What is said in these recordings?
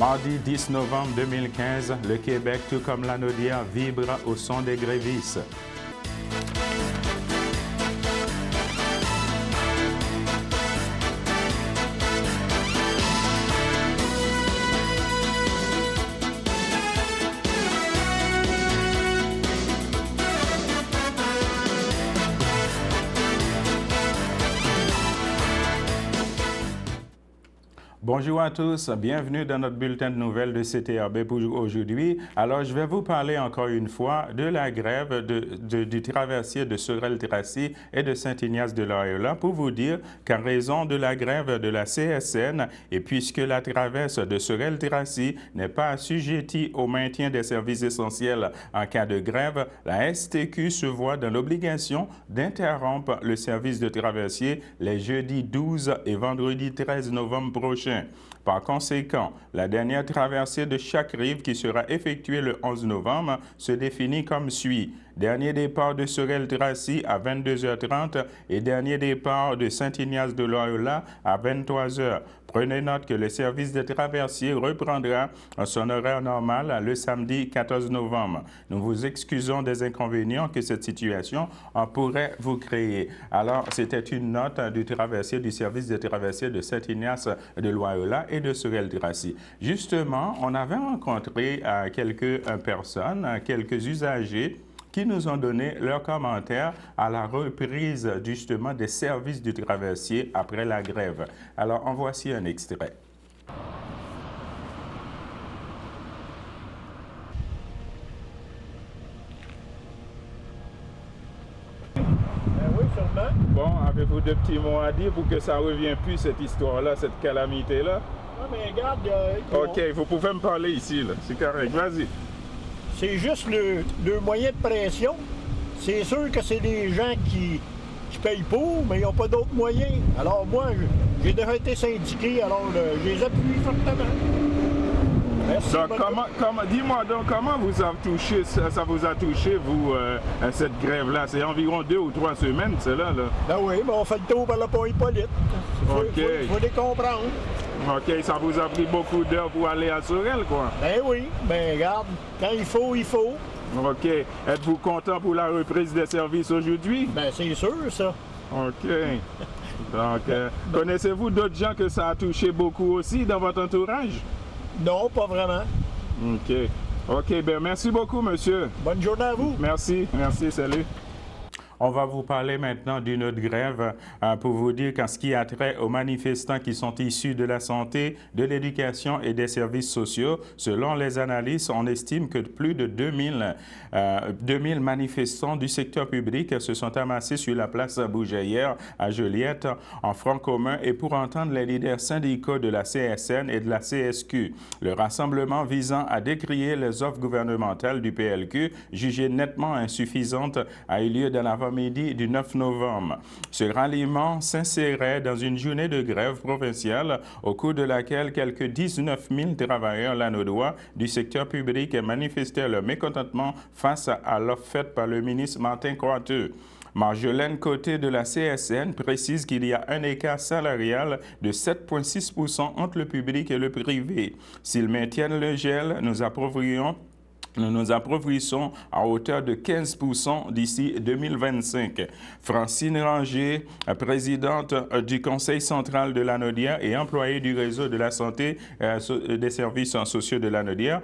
Mardi 10 novembre 2015, le Québec, tout comme l'Anaudière, vibre au son des grévistes. Bonjour à tous, bienvenue dans notre bulletin de nouvelles de CTRB pour aujourd'hui. Alors, je vais vous parler encore une fois de la grève du traversier de Sorel-Tracy et de Saint-Ignace-de-Loyola pour vous dire qu'en raison de la grève de la CSN et puisque la traverse de Sorel-Tracy n'est pas assujettie au maintien des services essentiels en cas de grève, la STQ se voit dans l'obligation d'interrompre le service de traversier les jeudis 12 et vendredi 13 novembre prochains. Par conséquent, la dernière traversée de chaque rive qui sera effectuée le 11 novembre se définit comme suit. Dernier départ de Sorel-Tracy à 22h30 et dernier départ de Saint-Ignace-de-Loyola à 23h. Prenez note que le service de traversier reprendra son horaire normal le samedi 14 novembre. Nous vous excusons des inconvénients que cette situation pourrait vous créer. Alors, c'était une note du traversier du service de traversier de Saint-Ignace-de-Loyola et de Sorel-Tracy. Justement, on avait rencontré quelques personnes, quelques usagers qui nous ont donné leurs commentaires à la reprise justement des services du traversier après la grève. Alors, en voici un extrait. Oui, sûrement. Bon, avez-vous de petits mots à dire pour que ça ne revienne plus, cette histoire-là, cette calamité-là? Ah, mais regarde... OK, vous pouvez me parler ici, là. C'est correct. Vas-y. C'est juste le moyen de pression. C'est sûr que c'est des gens qui payent pour, mais ils n'ont pas d'autres moyens. Alors moi, j'ai déjà été syndiqué, alors je les appuie fortement. Merci. Donc, dis-moi donc, comment vous a touché, ça vous a touché, vous, cette grève-là? C'est environ 2 ou 3 semaines, cela, là? Ben oui, mais on fait le tour par le pont Hippolyte. Il faut les comprendre. OK, ça vous a pris beaucoup d'heures pour aller à Sorel, quoi? Ben oui, ben regarde, quand il faut, il faut. OK. Êtes-vous content pour la reprise des services aujourd'hui? Ben c'est sûr, ça. OK. Donc, connaissez-vous d'autres gens que ça a touché beaucoup aussi dans votre entourage? Non, pas vraiment. OK. OK, bien merci beaucoup, monsieur. Bonne journée à vous. Merci, salut. On va vous parler maintenant d'une autre grève pour vous dire qu'en ce qui a trait aux manifestants qui sont issus de la santé, de l'éducation et des services sociaux, selon les analyses, on estime que plus de 2000 manifestants du secteur public se sont amassés sur la place Bougeaillère à Joliette en front commun et pour entendre les leaders syndicaux de la CSN et de la CSQ. Le rassemblement visant à décrier les offres gouvernementales du PLQ, jugées nettement insuffisantes, a eu lieu dans l'avant-midi du 9 novembre. Ce ralliement s'insérait dans une journée de grève provinciale au cours de laquelle quelques 19 000 travailleurs lanaudois du secteur public manifestèrent leur mécontentement face à l'offre faite par le ministre Martin Coiteux. Marjolaine Côté de la CSN précise qu'il y a un écart salarial de 7,6% entre le public et le privé. S'ils maintiennent le gel, nous nous appauvrissons à hauteur de 15% d'ici 2025. Francine Ranger, présidente du Conseil central de l'Anaudière et employée du réseau de la santé et des services sociaux de l'Anaudière,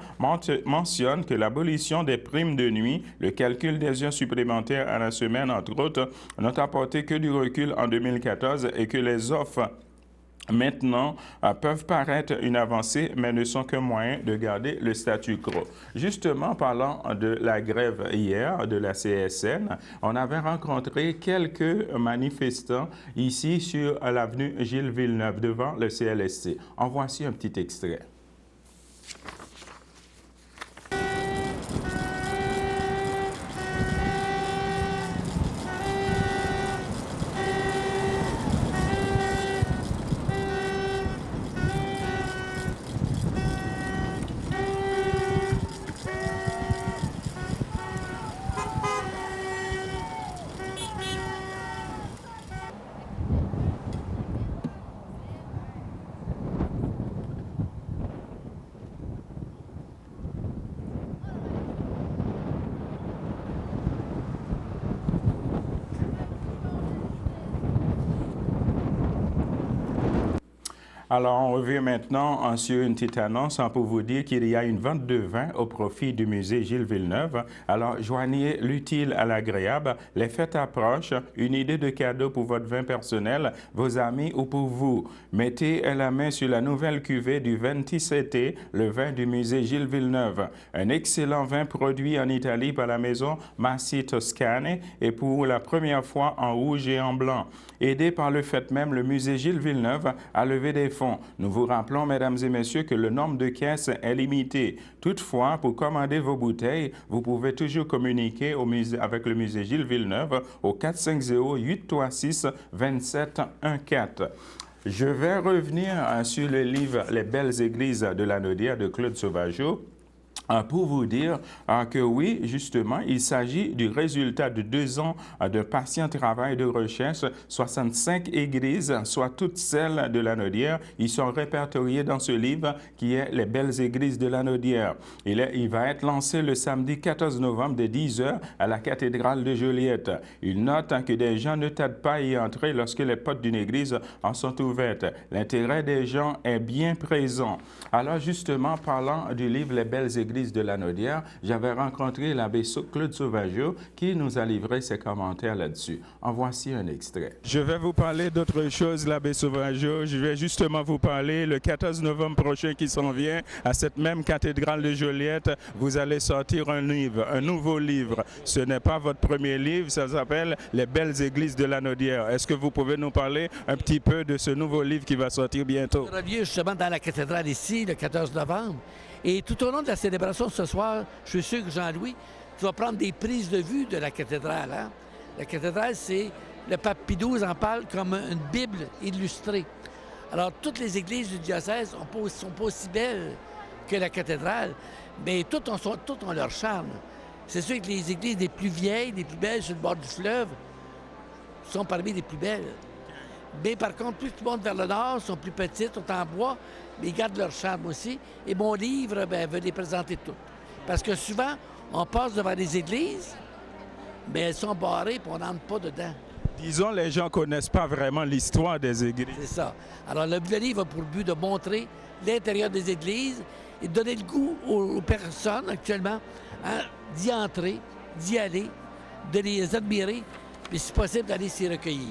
mentionne que l'abolition des primes de nuit, le calcul des heures supplémentaires à la semaine, entre autres, n'ont apporté que du recul en 2014 et que les offres maintenant peuvent paraître une avancée, mais ne sont qu'un moyen de garder le statu quo. Justement, parlant de la grève hier de la CSN, on avait rencontré quelques manifestants ici sur l'avenue Gilles Villeneuve devant le CLSC. En voici un petit extrait. Alors, on revient maintenant sur une petite annonce pour vous dire qu'il y a une vente de vin au profit du musée Gilles Villeneuve. Alors, joignez l'utile à l'agréable. Les fêtes approchent. Une idée de cadeau pour votre vin personnel, vos amis ou pour vous. Mettez la main sur la nouvelle cuvée du Ventisette, le vin du musée Gilles Villeneuve. Un excellent vin produit en Italie par la maison Massi Toscane et pour la première fois en rouge et en blanc. Aidé par le fait même, le musée Gilles Villeneuve a levé des fonds. Nous vous rappelons, mesdames et messieurs, que le nombre de caisses est limité. Toutefois, pour commander vos bouteilles, vous pouvez toujours communiquer avec le musée Gilles Villeneuve au 450-836-2714. Je vais revenir sur le livre « Les belles églises de Lanaudière » de Claude Sauvageau. Pour vous dire que oui, justement, il s'agit du résultat de 2 ans de patient travail de recherche. 65 églises, soit toutes celles de Lanaudière, ils sont répertoriées dans ce livre qui est « Les belles églises de Lanaudière ». Il va être lancé le samedi 14 novembre de 10h à la cathédrale de Joliette. Il note que des gens ne tardent pas à y entrer lorsque les portes d'une église en sont ouvertes. L'intérêt des gens est bien présent. Alors justement, parlant du livre « Les belles églises de Lanaudière », j'avais rencontré l'abbé Claude Sauvageau qui nous a livré ses commentaires là-dessus. En voici un extrait. Je vais vous parler d'autre chose, l'abbé Sauvageau. Je vais justement vous parler le 14 novembre prochain qui s'en vient à cette même cathédrale de Joliette. Vous allez sortir un livre, un nouveau livre. Ce n'est pas votre premier livre, ça s'appelle « Les belles églises de Lanaudière ». Est-ce que vous pouvez nous parler un petit peu de ce nouveau livre qui va sortir bientôt? On revient justement dans la cathédrale ici, le 14 novembre. Et tout au long de la célébration ce soir, je suis sûr que Jean-Louis, tu vas prendre des prises de vue de la cathédrale. Hein? La cathédrale, c'est, le pape Pie XII en parle comme une Bible illustrée. Alors, toutes les églises du diocèse sont pas aussi belles que la cathédrale, mais toutes ont leur charme. C'est sûr que les églises les plus vieilles, les plus belles sur le bord du fleuve, sont parmi les plus belles. Mais par contre, plus tu montes vers le nord, sont plus petites, sont en bois, mais ils gardent leur charme aussi. Et mon livre veut les présenter toutes. Parce que souvent, on passe devant les églises, mais elles sont barrées et on n'entre pas dedans. Disons, les gens ne connaissent pas vraiment l'histoire des églises. C'est ça. Alors, le livre a pour but de montrer l'intérieur des églises et de donner le goût aux personnes actuellement d'y entrer, d'y aller, de les admirer, puis si possible, d'aller s'y recueillir.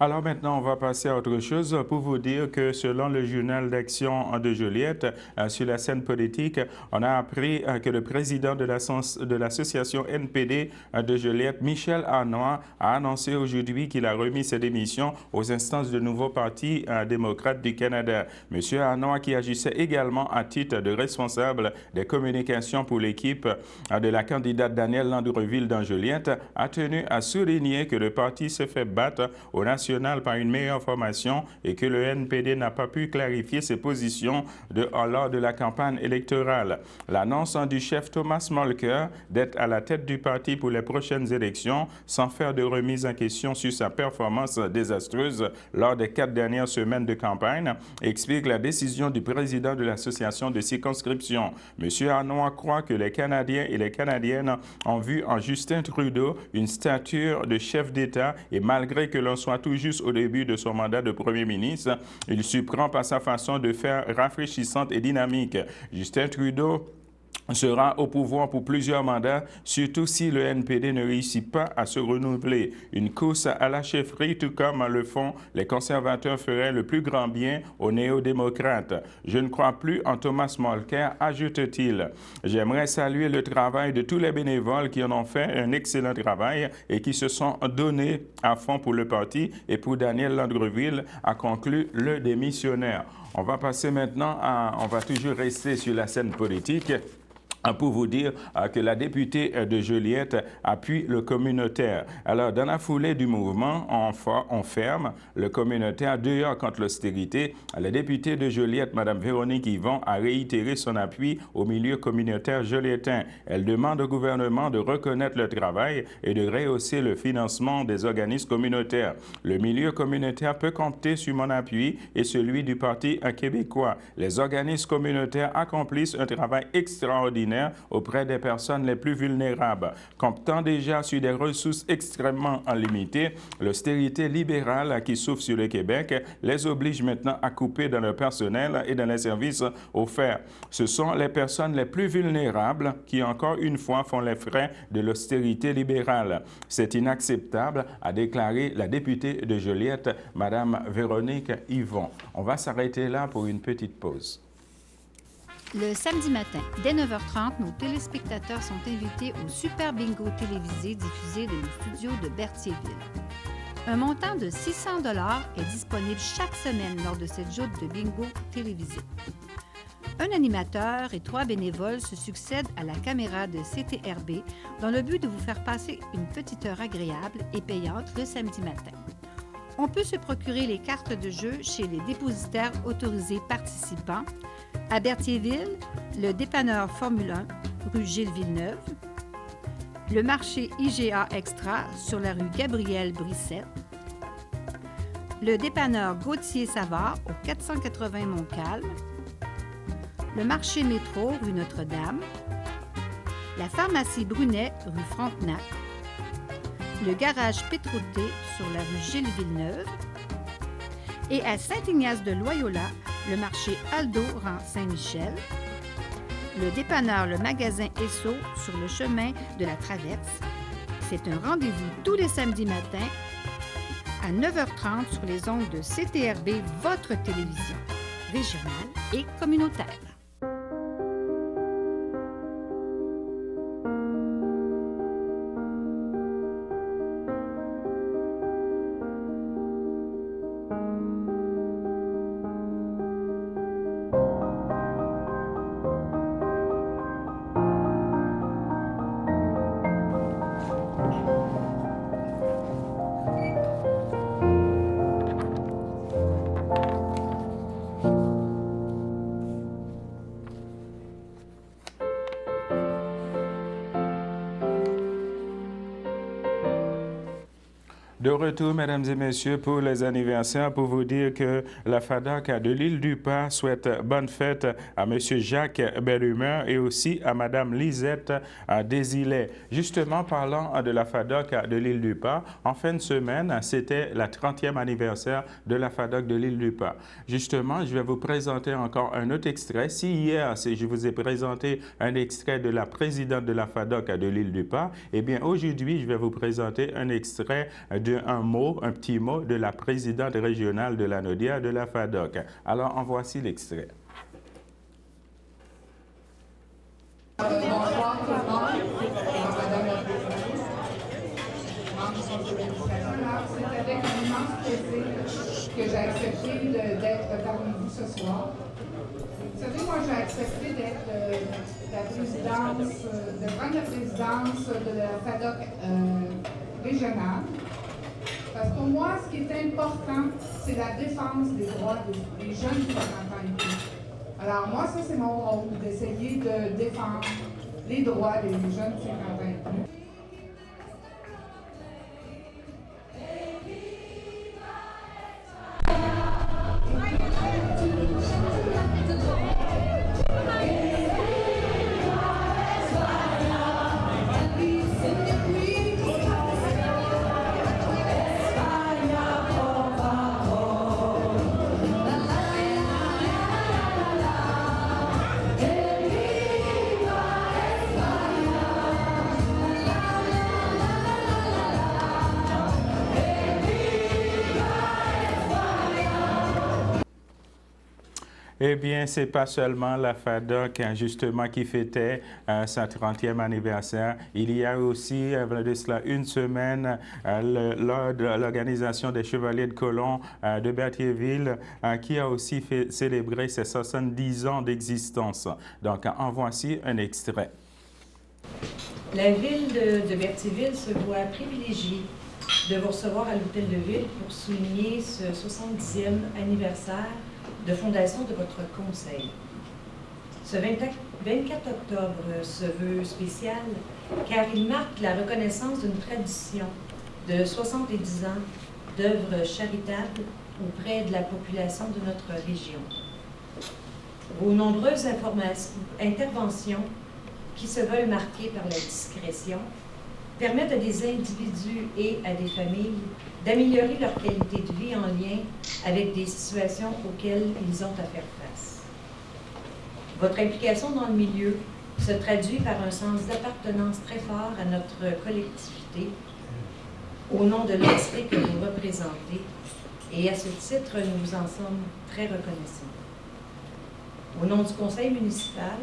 Alors maintenant, on va passer à autre chose pour vous dire que selon le journal d'action de Joliette, sur la scène politique, on a appris que le président de l'association NPD de Joliette, Michel Arnois, a annoncé aujourd'hui qu'il a remis ses démissions aux instances du nouveau Parti démocrate du Canada. Monsieur Arnois, qui agissait également à titre de responsable des communications pour l'équipe de la candidate Danielle Landreville dans Joliette, a tenu à souligner que le parti s'est fait battre au national par une meilleure formation et que le NPD n'a pas pu clarifier ses positions lors de la campagne électorale. L'annonce du chef Thomas Molker d'être à la tête du parti pour les prochaines élections sans faire de remise en question sur sa performance désastreuse lors des 4 dernières semaines de campagne explique la décision du président de l'association de circonscription. M. Arnois croit que les Canadiens et les Canadiennes ont vu en Justin Trudeau une stature de chef d'État et malgré que l'on soit toujours juste au début de son mandat de Premier ministre, il surprend par sa façon de faire rafraîchissante et dynamique. Justin Trudeau sera au pouvoir pour plusieurs mandats, surtout si le NPD ne réussit pas à se renouveler. Une course à la chefferie, tout comme le font les conservateurs, ferait le plus grand bien aux néo-démocrates. Je ne crois plus en Thomas Molker, ajoute-t-il. J'aimerais saluer le travail de tous les bénévoles qui en ont fait un excellent travail et qui se sont donnés à fond pour le parti et pour Danielle Landreville, a conclu le démissionnaire. On va passer maintenant on va toujours rester sur la scène politique. Pour vous dire que la députée de Joliette appuie le communautaire. Alors, dans la foulée du mouvement, on ferme le communautaire dehors contre l'austérité. La députée de Joliette, Mme Véronique Yvon, a réitéré son appui au milieu communautaire joliettain. Elle demande au gouvernement de reconnaître le travail et de rehausser le financement des organismes communautaires. Le milieu communautaire peut compter sur mon appui et celui du Parti québécois. Les organismes communautaires accomplissent un travail extraordinaire ordinaire auprès des personnes les plus vulnérables. Comptant déjà sur des ressources extrêmement limitées, l'austérité libérale qui souffle sur le Québec les oblige maintenant à couper dans le personnel et dans les services offerts. Ce sont les personnes les plus vulnérables qui, encore une fois, font les frais de l'austérité libérale. C'est inacceptable, a déclaré la députée de Joliette, Mme Véronique Yvon. On va s'arrêter là pour une petite pause. Le samedi matin, dès 9h30, nos téléspectateurs sont invités au Super Bingo télévisé diffusé de nos studios de Berthierville. Un montant de 600 $ est disponible chaque semaine lors de cette joute de bingo télévisé. Un animateur et 3 bénévoles se succèdent à la caméra de CTRB dans le but de vous faire passer une petite heure agréable et payante le samedi matin. On peut se procurer les cartes de jeu chez les dépositaires autorisés participants à Berthierville, le dépanneur Formule 1, rue Gilles-Villeneuve, le marché IGA Extra sur la rue Gabriel-Brissette, le dépanneur Gauthier-Savard au 480 Montcalm, le marché Métro, rue Notre-Dame, la pharmacie Brunet, rue Frontenac, le garage Pétroté sur la rue Gilles-Villeneuve et à Saint-Ignace-de-Loyola, le marché Aldo, rang Saint-Michel, le dépanneur Le Magasin Esso sur le chemin de la Traverse. C'est un rendez-vous tous les samedis matins à 9h30 sur les ondes de CTRB, votre télévision régionale et communautaire. De retour, mesdames et messieurs, pour les anniversaires, pour vous dire que la FADOC de l'île du Pas souhaite bonne fête à M. Jacques Bellumeur et aussi à Mme Lisette Desilets. Justement, parlant de la FADOC de l'île du Pas, en fin de semaine, c'était la 30e anniversaire de la FADOC de l'île du Pas. Justement, je vais vous présenter encore un autre extrait. Si hier, je vous ai présenté un extrait de la présidente de la FADOC de l'île du Pas, eh bien aujourd'hui, je vais vous présenter un extrait un petit mot de la présidente régionale de la Naudière de la FADOC. Alors, en voici l'extrait. Bonsoir tout le monde. Madame la présidente. C'est avec un immense plaisir que j'ai accepté d'être parmi vous ce soir. Vous savez, moi, j'ai accepté d'être de prendre la présidence de la FADOC régionale. Parce que pour moi, ce qui est important, c'est la défense des droits des jeunes de 50 ans et plus. Alors moi, ça, c'est mon rôle, d'essayer de défendre les droits des jeunes de 50 ans et plus. Eh bien, ce n'est pas seulement la FADOC, justement, qui fêtait sa 30e anniversaire. Il y a aussi, de cela une semaine, l'organisation des Chevaliers de Colomb de Berthierville, qui a aussi célébré ses 70 ans d'existence. Donc, en voici un extrait. La ville de Berthierville se voit privilégiée de vous recevoir à l'Hôtel de Ville pour souligner ce 70e anniversaire de fondation de votre conseil. Ce 24 octobre se veut spécial car il marque la reconnaissance d'une tradition de 70 ans d'œuvres charitables auprès de la population de notre région. Vos nombreuses interventions qui se veulent marqués par la discrétion, permettent à des individus et à des familles d'améliorer leur qualité de vie en lien avec des situations auxquelles ils ont à faire face. Votre implication dans le milieu se traduit par un sens d'appartenance très fort à notre collectivité, au nom de l'entité que vous représentez, et à ce titre, nous vous en sommes très reconnaissants. Au nom du conseil municipal,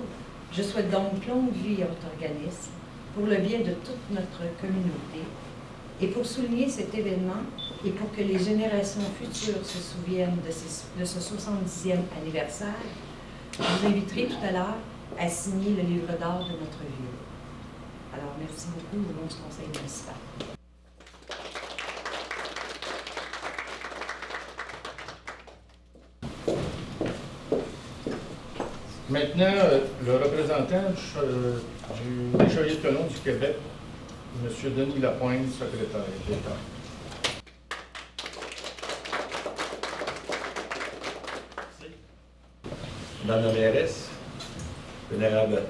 je souhaite donc longue vie à votre organisme, pour le bien de toute notre communauté, et pour souligner cet événement, et pour que les générations futures se souviennent de ce 70e anniversaire, je vous inviterai tout à l'heure à signer le livre d'or de notre ville. Alors, merci beaucoup au nom du conseil municipal. Maintenant, le représentant des Chevaliers de Colomb du Québec, M. Denis Lapointe, secrétaire d'État. Madame la mairesse, vénérable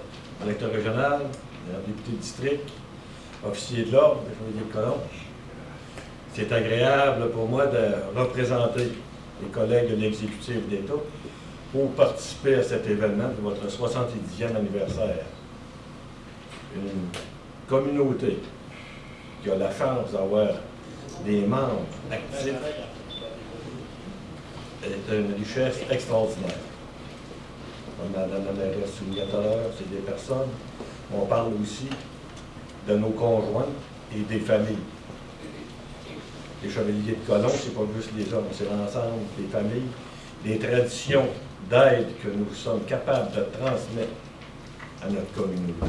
directeur régional, vénérable député de district, officier de l'ordre des Chevaliers de Colomb, c'est agréable pour moi de représenter les collègues de l'exécutif d'État pour participer à cet événement de votre 70e anniversaire. Une communauté qui a la chance d'avoir des membres actifs est une richesse extraordinaire. Comme Mme la mairesse soulignait tout à l'heure, c'est des personnes. On parle aussi de nos conjoints et des familles. Les Chevaliers de Colomb, c'est pas juste les hommes, c'est l'ensemble des familles, des traditions d'aide que nous sommes capables de transmettre à notre communauté.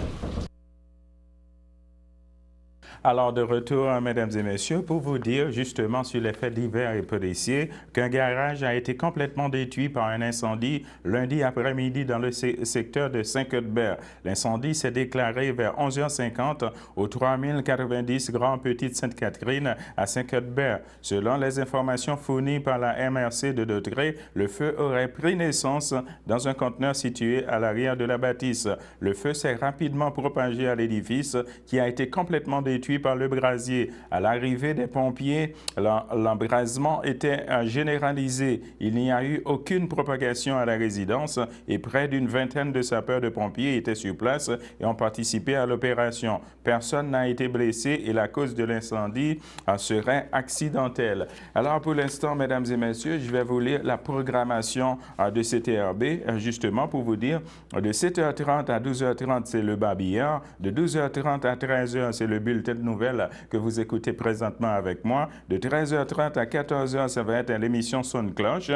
Alors, de retour, mesdames et messieurs, pour vous dire justement sur les faits divers et policiers qu'un garage a été complètement détruit par un incendie lundi après-midi dans le secteur de Saint-Cuthbert. L'incendie s'est déclaré vers 11h50 au 3090 Grand Petite Sainte-Catherine à Saint-Cuthbert. Selon les informations fournies par la MRC de Dautrey, le feu aurait pris naissance dans un conteneur situé à l'arrière de la bâtisse. Le feu s'est rapidement propagé à l'édifice qui a été complètement détruit par le brasier. À l'arrivée des pompiers, l'embrasement était généralisé. Il n'y a eu aucune propagation à la résidence et près d'une vingtaine de sapeurs de pompiers étaient sur place et ont participé à l'opération. Personne n'a été blessé et la cause de l'incendie serait accidentelle. Alors pour l'instant, mesdames et messieurs, je vais vous lire la programmation de CTRB, justement pour vous dire, de 7h30 à 12h30, c'est le babillard, de 12h30 à 13h, c'est le bulletin de nouvelles que vous écoutez présentement avec moi. De 13h30 à 14h, ça va être l'émission Sonne-Cloche.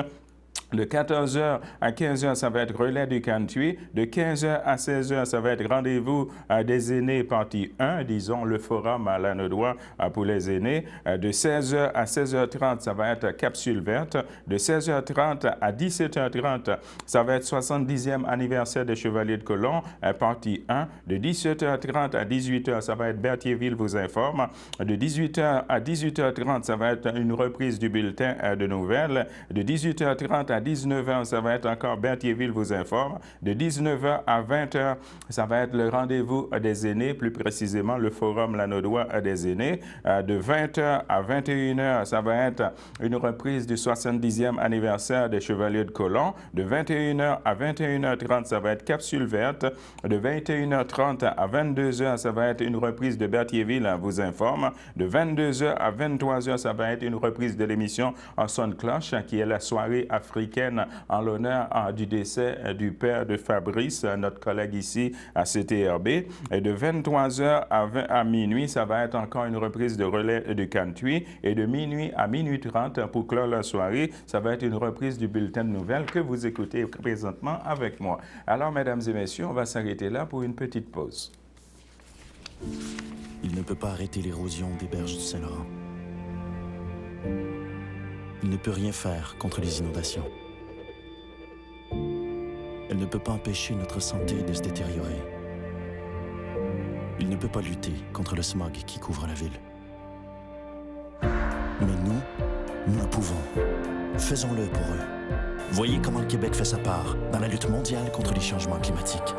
De 14h à 15h, ça va être Relais du Country. De 15h à 16h, ça va être Rendez-vous des aînés, partie 1, disons le forum à Lanaudois pour les aînés. De 16h à 16h30, ça va être Capsule verte. De 16h30 à 17h30, ça va être 70e anniversaire des Chevaliers de Colomb, partie 1. De 17h30 à 18h, ça va être Berthierville vous informe. De 18h à 18h30, ça va être une reprise du bulletin de nouvelles. De 18h30 à 19h, ça va être encore Berthierville vous informe. De 19h à 20h, ça va être le rendez-vous des aînés, plus précisément le forum Lanaudois des aînés. De 20h à 21h, ça va être une reprise du 70e anniversaire des Chevaliers de Colomb. De 21h à 21h30, ça va être Capsule verte. De 21h30 à 22h, ça va être une reprise de Berthierville vous informe. De 22h à 23h, ça va être une reprise de l'émission en Sonne-Cloche, qui est la soirée africaine en l'honneur du décès du père de Fabrice, notre collègue ici à CTRB. Et de 23h à minuit, ça va être encore une reprise de Relais du Country. Et de minuit à minuit 30, pour clore la soirée, ça va être une reprise du bulletin de nouvelles que vous écoutez présentement avec moi. Alors, mesdames et messieurs, on va s'arrêter là pour une petite pause. Il ne peut pas arrêter l'érosion des berges du Saint-Laurent. Il ne peut rien faire contre les inondations. Elle ne peut pas empêcher notre santé de se détériorer. Il ne peut pas lutter contre le smog qui couvre la ville. Mais nous le pouvons. Faisons-le pour eux. Voyez comment le Québec fait sa part dans la lutte mondiale contre les changements climatiques.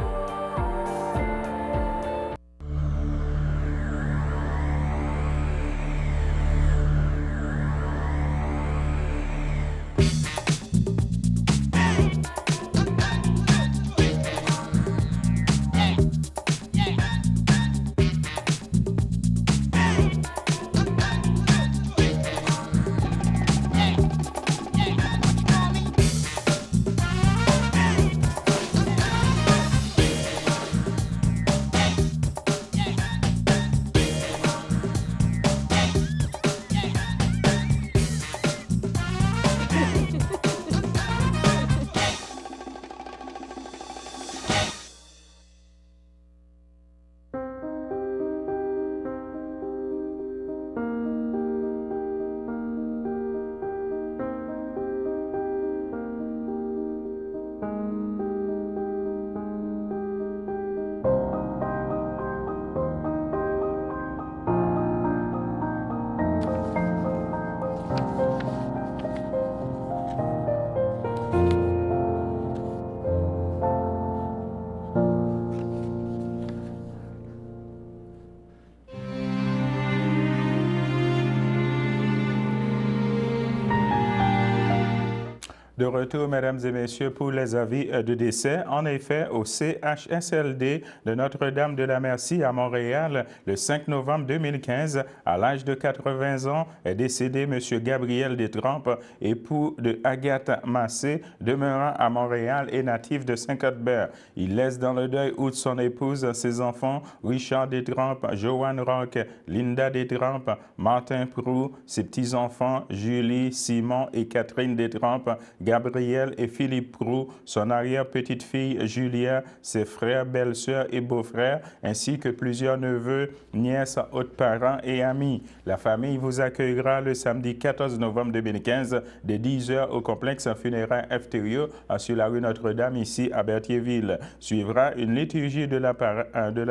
De retour, mesdames et messieurs, pour les avis de décès. En effet, au CHSLD de Notre-Dame de la Merci à Montréal, le 5 novembre 2015, à l'âge de 80 ans, est décédé M. Gabriel Détrempe, époux de Agathe Massé, demeurant à Montréal et natif de Saint-Cuthbert. Il laisse dans le deuil outre son épouse ses enfants, Richard Détrempe, Joanne Roque, Linda Détrempe, Martin Proulx, ses petits-enfants, Julie, Simon et Catherine Détrempe, Gabriel et Philippe Proulx, son arrière-petite-fille Julia, ses frères, belles-sœurs et beaux-frères, ainsi que plusieurs neveux, nièces, autres-parents et amis. La famille vous accueillera le samedi 14 novembre 2015 dès 10h au complexe funéraire FTO sur la rue Notre-Dame ici à Berthierville. Suivra une liturgie de la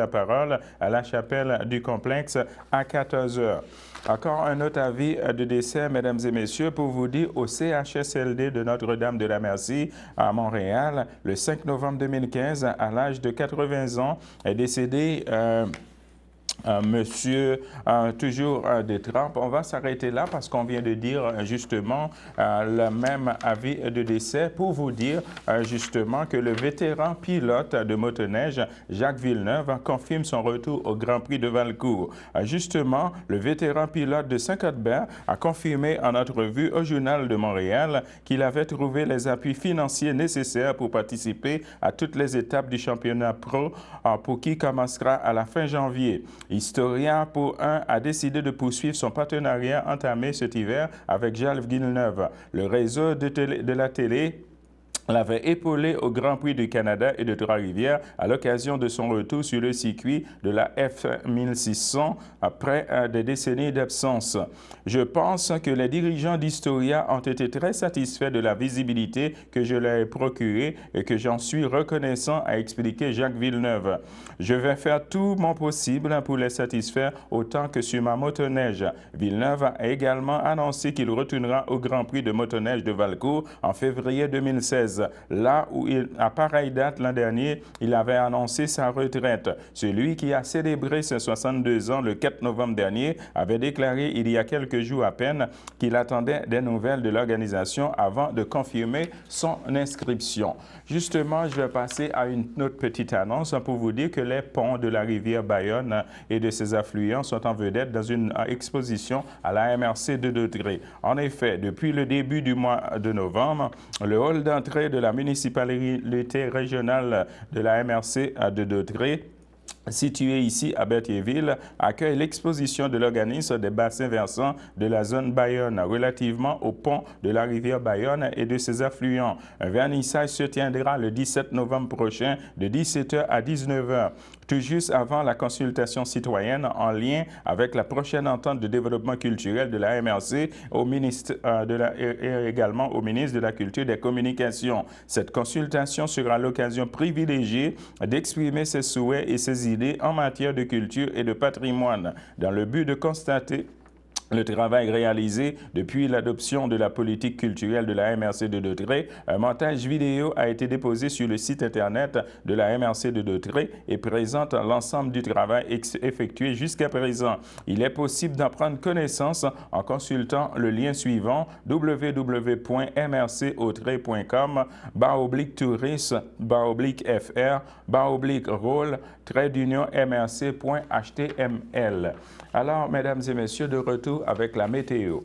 parole à la chapelle du complexe à 14h. Encore un autre avis de décès, mesdames et messieurs, pour vous dire au CHSLD de Notre-Dame de la Merci à Montréal, le 5 novembre 2015, à l'âge de 80 ans, est décédé Monsieur toujours Détrempe. On va s'arrêter là parce qu'on vient de dire justement le même avis de décès pour vous dire justement que le vétéran pilote de motoneige Jacques Villeneuve confirme son retour au Grand Prix de Valcourt. Justement, le vétéran pilote de Saint-Cuthbert a confirmé en entrevue au Journal de Montréal qu'il avait trouvé les appuis financiers nécessaires pour participer à toutes les étapes du championnat pro pour qui commencera à la fin janvier. Historia pour un a décidé de poursuivre son partenariat entamé cet hiver avec Jacques Villeneuve. Le réseau de la télé l'avait épaulé au Grand Prix du Canada et de Trois-Rivières à l'occasion de son retour sur le circuit de la F1600 après des décennies d'absence. Je pense que les dirigeants d'Historia ont été très satisfaits de la visibilité que je leur ai procurée et que j'en suis reconnaissant, a expliqué Jacques Villeneuve. Je vais faire tout mon possible pour les satisfaire autant que sur ma motoneige. Villeneuve a également annoncé qu'il retournera au Grand Prix de motoneige de Valcourt en février 2016. Là où, à pareille date l'an dernier, il avait annoncé sa retraite. Celui qui a célébré ses 62 ans le 4 novembre dernier avait déclaré il y a quelques jours à peine qu'il attendait des nouvelles de l'organisation avant de confirmer son inscription. Justement, je vais passer à une autre petite annonce pour vous dire que les ponts de la rivière Bayonne et de ses affluents sont en vedette dans une exposition à la MRC de Dautrey. En effet, depuis le début du mois de novembre, le hall d'entrée de la municipalité régionale de la MRC de Dautrey, situé ici à Berthierville, accueille l'exposition de l'organisme des bassins versants de la zone Bayonne relativement au pont de la rivière Bayonne et de ses affluents. Un vernissage se tiendra le 17 novembre prochain de 17h à 19h. Tout juste avant la consultation citoyenne en lien avec la prochaine entente de développement culturel de la MRC au ministre et également au ministre de la Culture et des Communications. Cette consultation sera l'occasion privilégiée d'exprimer ses souhaits et ses idées en matière de culture et de patrimoine, dans le but de constater le travail réalisé depuis l'adoption de la politique culturelle de la MRC de Dautrey. Un montage vidéo a été déposé sur le site Internet de la MRC de Dautrey et présente l'ensemble du travail effectué jusqu'à présent. Il est possible d'en prendre connaissance en consultant le lien suivant www.mrc-touret.com/touriste/rôle-mrc.html. Alors, mesdames et messieurs, de retour avec la météo.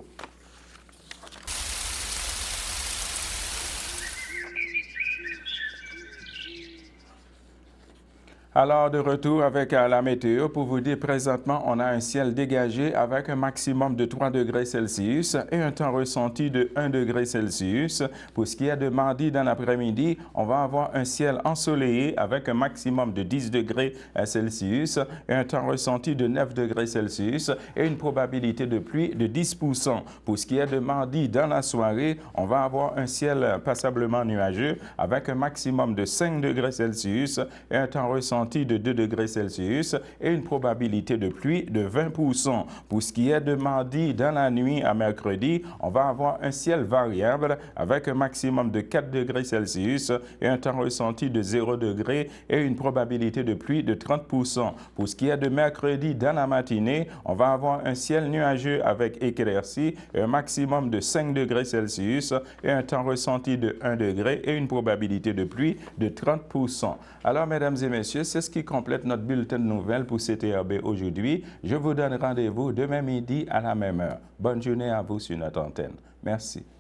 Alors, de retour avec la météo, pour vous dire présentement, on a un ciel dégagé avec un maximum de 3 degrés Celsius et un temps ressenti de 1 degré Celsius. Pour ce qui est de mardi dans l'après-midi, on va avoir un ciel ensoleillé avec un maximum de 10 degrés Celsius et un temps ressenti de 9 degrés Celsius et une probabilité de pluie de 10%. Pour ce qui est de mardi dans la soirée, on va avoir un ciel passablement nuageux avec un maximum de 5 degrés Celsius et un temps ressenti ressenti de 2 degrés Celsius et une probabilité de pluie de 20%. Pour ce qui est de mardi, dans la nuit à mercredi, on va avoir un ciel variable avec un maximum de 4 degrés Celsius et un temps ressenti de 0 degré et une probabilité de pluie de 30%. Pour ce qui est de mercredi, dans la matinée, on va avoir un ciel nuageux avec éclaircies et un maximum de 5 degrés Celsius et un temps ressenti de 1 degré et une probabilité de pluie de 30%. Alors, mesdames et messieurs, c'est ce qui complète notre bulletin de nouvelles pour CTRB aujourd'hui. Je vous donne rendez-vous demain midi à la même heure. Bonne journée à vous sur notre antenne. Merci.